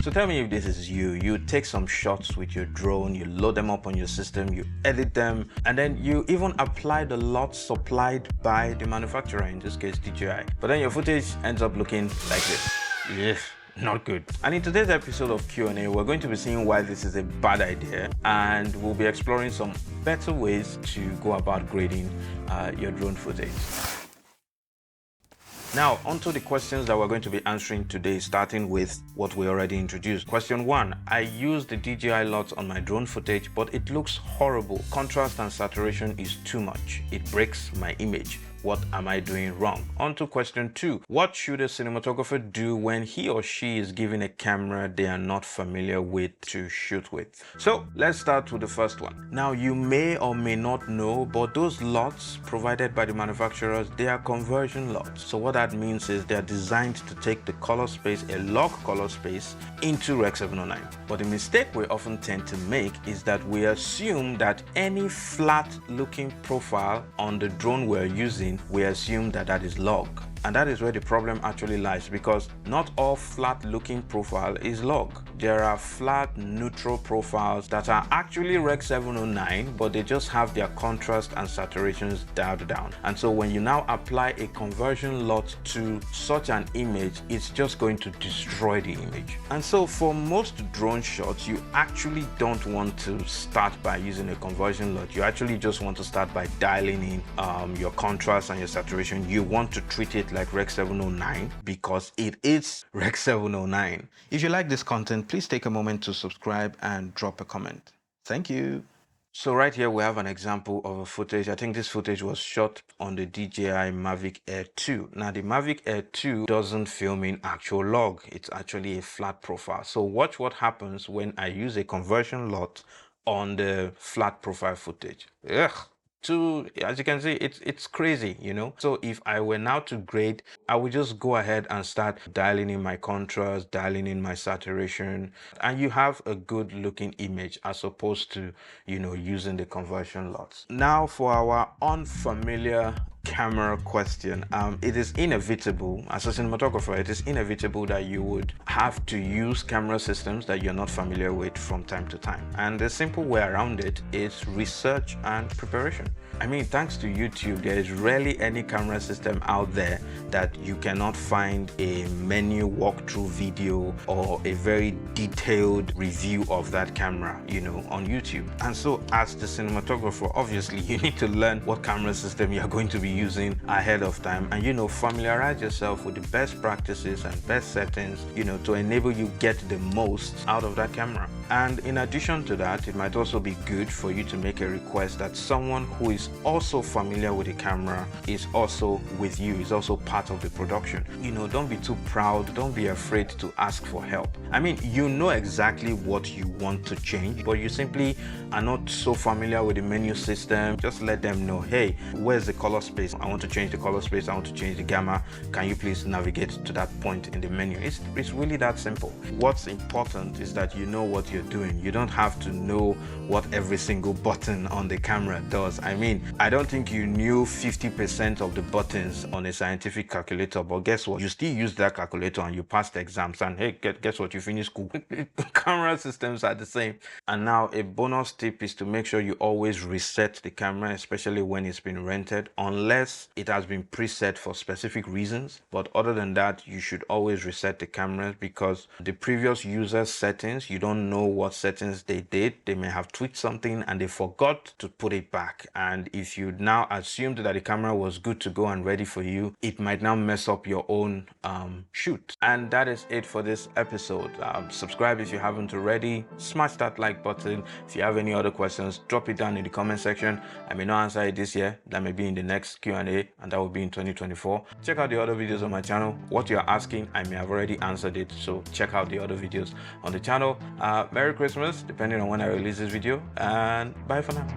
So tell me if this is you. You take some shots with your drone, you load them up on your system, you edit them, and then you even apply the LUTs supplied by the manufacturer, in this case DJI. But then your footage ends up looking like this. Yeah, not good. And in today's episode of Q&A, we're going to be seeing why this is a bad idea, and we'll be exploring some better ways to go about grading your drone footage. Now, onto the questions that we're going to be answering today, starting with what we already introduced. Question 1. I use the DJI LUTs on my drone footage, but it looks horrible. Contrast and saturation is too much. It breaks my image. What am I doing wrong? On to question 2. What should a cinematographer do when he or she is given a camera they are not familiar with to shoot with? So let's start with the first one. Now, you may or may not know, but those LUTs provided by the manufacturers, they are conversion LUTs. So what that means is they're designed to take the color space, a log color space, into Rec. 709. But the mistake we often tend to make is that we assume that any flat looking profile on the drone we're using, we assume that that is log. And that is where the problem actually lies, because not all flat looking profile is log. There are flat neutral profiles that are actually Rec. 709, but they just have their contrast and saturations dialed down. And so when you now apply a conversion LUT to such an image, it's just going to destroy the image. And so for most drone shots, you actually don't want to start by using a conversion LUT. You actually just want to start by dialing in your contrast and your saturation. You want to treat it like Rec. 709 because it is Rec. 709. If you like this content, please take a moment to subscribe and drop a comment. Thank you. So right here we have an example of a footage. I think this footage was shot on the DJI Mavic Air 2. Now the Mavic Air 2 doesn't film in actual log. It's actually a flat profile. So watch what happens when I use a conversion LUT on the flat profile footage. Ugh. As you can see, it's crazy, you know. So if I were now to grade, I would just go ahead and start dialing in my contrast, dialing in my saturation, and you have a good looking image as opposed to, you know, using the conversion LUTs. Now for our unfamiliar camera question, it is inevitable, as a cinematographer, it is inevitable that you would have to use camera systems that you're not familiar with from time to time. And the simple way around it is research and preparation. I mean, thanks to YouTube, there is rarely any camera system out there that you cannot find a menu walkthrough video or a very detailed review of that camera, you know, on YouTube. And so as the cinematographer, obviously you need to learn what camera system you're going to be using ahead of time, and, you know, familiarize yourself with the best practices and best settings, you know, to enable you get the most out of that camera. And in addition to that, it might also be good for you to make a request that someone who is also familiar with the camera is also with you, is also part of the production. You know, don't be too proud, don't be afraid to ask for help. I mean, you know exactly what you want to change, but you simply are not so familiar with the menu system. Just let them know, hey, where's the color space? I want to change the color space, I want to change the gamma. Can you please navigate to that point in the menu? It's really that simple. What's important is that you know what you're doing. You don't have to know what every single button on the camera does. I mean, I don't think you knew 50% of the buttons on a scientific calculator, but guess what? You still use that calculator and you passed the exams, and hey, guess what? You finished school. Camera systems are the same. And now a bonus tip is to make sure you always reset the camera, especially when it's been rented, unless it has been preset for specific reasons. But other than that, you should always reset the cameras, because the previous user's settings, you don't know what settings they did. They may have tweaked something and they forgot to put it back. And if you now assumed that the camera was good to go and ready for you, it might now mess up your own shoot. And that is it for this episode. Subscribe if you haven't already. Smash that like button. If you have any other questions, drop it down in the comment section. I may not answer it this year. That may be in the next Q&A, and that will be in 2024. Check out the other videos on my channel. What you're asking, I may have already answered it, so check out the other videos on the channel. Merry Christmas, depending on when I release this video, and bye for now.